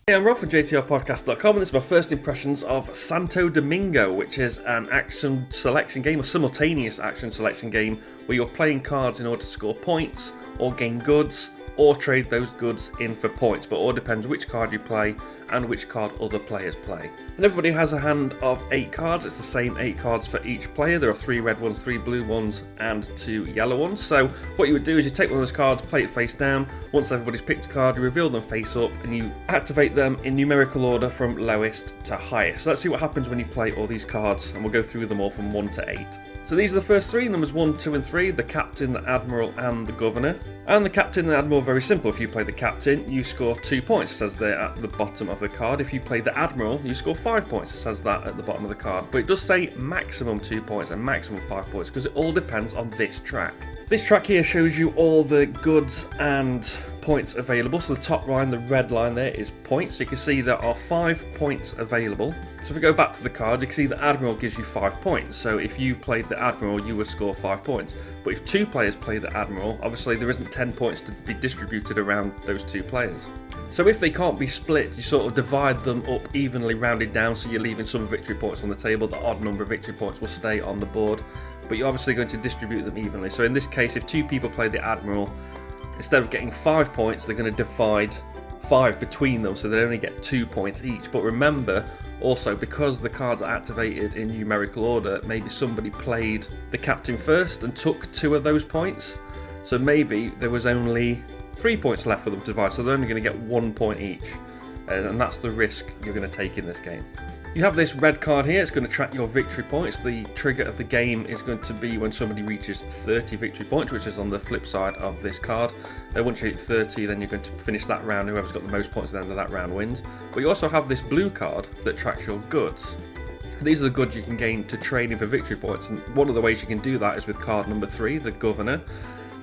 Hey, I'm Rob from JTRPodcast.com, and this is my first impressions of Santo Domingo, which is an action selection game, a simultaneous action selection game, where you're playing cards in order to score points, or gain goods, or trade those goods in for points, but it all depends which card you play and which card other players play. And everybody has a hand of 8 cards. It's the same 8 cards for each player. There are 3 red ones, 3 blue ones, and 2 yellow ones. So what you would do is you take one of those cards, play it face down. Once everybody's picked a card, you reveal them face up, and you activate them in numerical order from lowest to highest. So let's see what happens when you play all these cards, and we'll go through them all from 1 to 8. So these are the first 3, numbers 1, 2 and 3, the captain, the admiral and the governor. And the captain and the admiral are very simple. If you play the captain, you score 2 points, it says there at the bottom of the card. If you play the admiral, you score 5 points, it says that at the bottom of the card. But it does say maximum 2 points and maximum 5 points because it all depends on this track. This track here shows you all the goods and points available. So the top line, the red line there, is points. So you can see there are 5 points available. So if we go back to the card, you can see the admiral gives you 5 points. So if you played the admiral, you would score 5 points. But if 2 players play the admiral, obviously there isn't 10 points to be distributed around those 2 players. So if they can't be split, you sort of divide them up evenly, rounded down, so you're leaving some victory points on the table. The odd number of victory points will stay on the board, but you're obviously going to distribute them evenly. So in this case, if 2 people play the admiral, instead of getting 5 points, they're going to divide 5 between them, so they only get 2 points each. But remember, also, because the cards are activated in numerical order, maybe somebody played the captain first and took 2 of those points. So maybe there was only 3 points left for them to divide, so they're only going to get 1 point each. And that's the risk you're going to take in this game. You have this red card here, it's going to track your victory points. The trigger of the game is going to be when somebody reaches 30 victory points, which is on the flip side of this card. Once you hit 30, then you're going to finish that round. Whoever's got the most points at the end of that round wins. But you also have this blue card that tracks your goods. These are the goods you can gain to trade in for victory points, and one of the ways you can do that is with card number 3, the governor.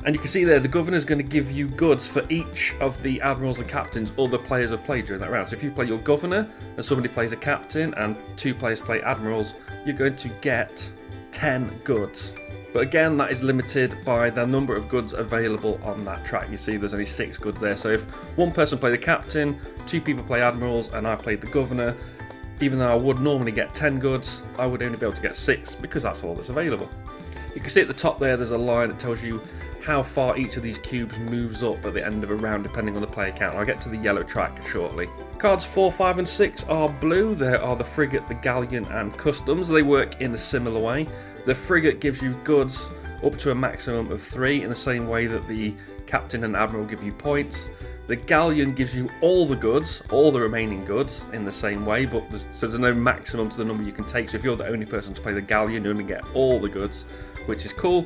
And you can see there, the governor is going to give you goods for each of the admirals and captains other players have played during that round. So if you play your governor and somebody plays a captain and 2 players play admirals, you're going to get 10 goods. But again, that is limited by the number of goods available on that track. You see there's only 6 goods there. So if 1 person played the captain, 2 people play admirals, and I played the governor, even though I would normally get 10 goods, I would only be able to get 6 because that's all that's available. You can see at the top there, there's a line that tells you how far each of these cubes moves up at the end of a round depending on the player count. I'll get to the yellow track shortly. Cards 4, 5 and 6 are blue. There are the frigate, the galleon and customs. They work in a similar way. The frigate gives you goods up to a maximum of 3 in the same way that the captain and admiral give you points. The galleon gives you all the goods, all the remaining goods in the same way, but there's no maximum to the number you can take. So if you're the only person to play the galleon, you only get all the goods, which is cool.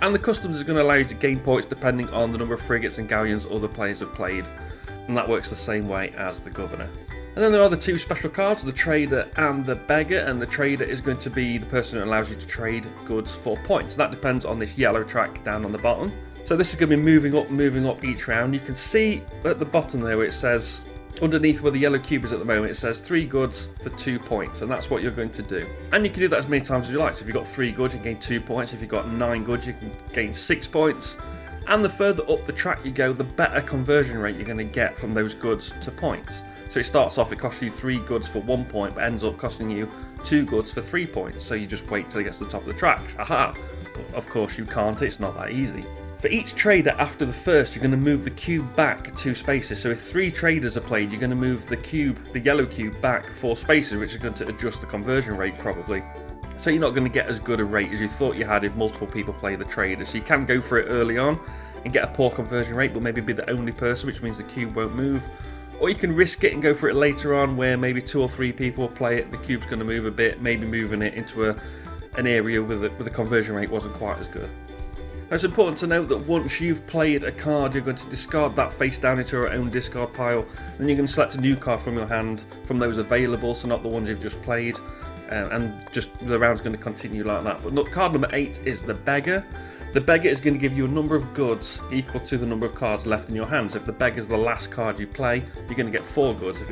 And the customs is going to allow you to gain points depending on the number of frigates and galleons other players have played. And that works the same way as the governor. And then there are the 2 special cards, the trader and the beggar. And the trader is going to be the person who allows you to trade goods for points. That depends on this yellow track down on the bottom. So this is going to be moving up each round. You can see at the bottom there where it says, underneath where the yellow cube is at the moment, it says 3 goods for 2 points, and that's what you're going to do. And you can do that as many times as you like. So if you've got 3 goods, you can gain 2 points. If you've got 9 goods, you can gain 6 points. And the further up the track you go, the better conversion rate you're going to get from those goods to points. So it starts off, it costs you 3 goods for 1 point, but ends up costing you 2 goods for 3 points. So you just wait till it gets to the top of the track. Aha! But of course you can't, it's not that easy. For each trader after the first, you're going to move the cube back 2 spaces. So if 3 traders are played, you're going to move the cube, the yellow cube, back 4 spaces, which is going to adjust the conversion rate probably. So you're not going to get as good a rate as you thought you had if multiple people play the trader. So you can go for it early on and get a poor conversion rate, but maybe be the only person, which means the cube won't move. Or you can risk it and go for it later on, where maybe 2 or 3 people play it, the cube's going to move a bit, maybe moving it into an area where the conversion rate wasn't quite as good. It's important to note that once you've played a card, you're going to discard that face down into your own discard pile. Then you're going to select a new card from your hand from those available, so not the ones you've just played. And just the round's going to continue like that. But look, card number 8 is the beggar. The beggar is going to give you a number of goods equal to the number of cards left in your hand. So if the beggar is the last card you play, you're going to get 4 goods.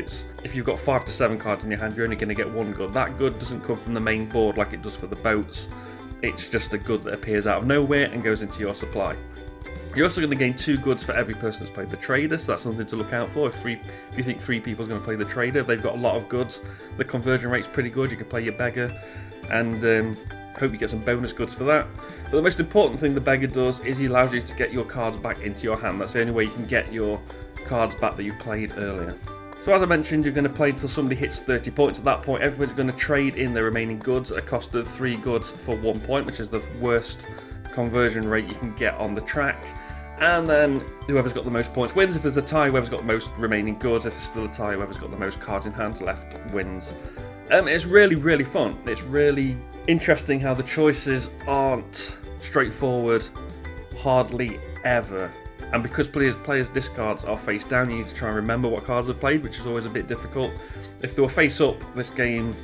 If you've got 5 to 7 cards in your hand, you're only going to get 1 good. That good doesn't come from the main board like it does for the boats. It's just a good that appears out of nowhere and goes into your supply. You're also going to gain 2 goods for every person that's played the trader, so that's something to look out for. If you think 3 people are going to play the trader, they've got a lot of goods. The conversion rate's pretty good. You can play your beggar, and hope you get some bonus goods for that. But the most important thing the beggar does is he allows you to get your cards back into your hand. That's the only way you can get your cards back that you played earlier. So as I mentioned, you're going to play until somebody hits 30 points. At that point, everybody's going to trade in their remaining goods at a cost of 3 goods for 1 point, which is the worst conversion rate you can get on the track. And then whoever's got the most points wins. If there's a tie, whoever's got the most remaining goods. If there's still a tie, whoever's got the most cards in hand left wins. It's really, really fun. It's really interesting how the choices aren't straightforward, hardly ever. And because players' discards are face down, you need to try and remember what cards they've played, which is always a bit difficult. If they were face up, this game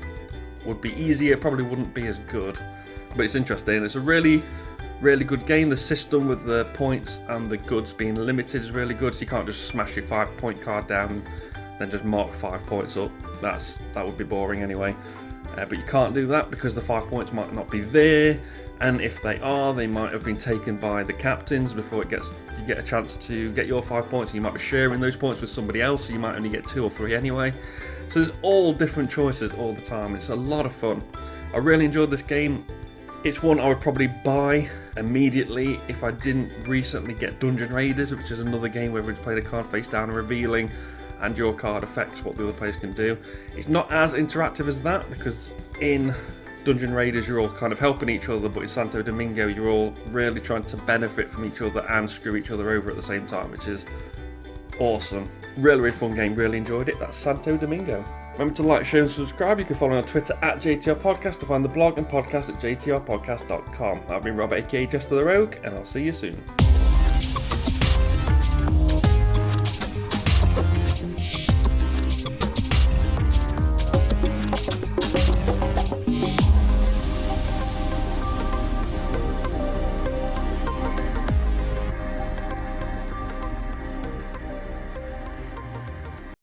would be easier, probably wouldn't be as good. But it's interesting. It's a really good game. The system with the points and the goods being limited is really good, so you can't just smash your 5-point card down and then just mark 5 points up. That would be boring anyway. But you can't do that because the 5 points might not be there, and if they are, they might have been taken by the captains before you get a chance to get your 5 points, and you might be sharing those points with somebody else, so you might only get 2 or 3 anyway. So there's all different choices all the time. It's a lot of fun. I really enjoyed this game. It's one I would probably buy immediately if I didn't recently get Dungeon Raiders, which is another game where everybody's played a card face down and revealing, and your card affects what the other players can do. It's not as interactive as that, because in Dungeon Raiders you're all kind of helping each other, but in Santo Domingo you're all really trying to benefit from each other and screw each other over at the same time, which is awesome. Really fun game, really enjoyed it. That's Santo Domingo. Remember to like, share and subscribe. You can follow me on Twitter at JTRPodcast, to find the blog and podcast at JTRPodcast.com. I've been Robert, aka Jesta ThaRogue, and I'll see you soon.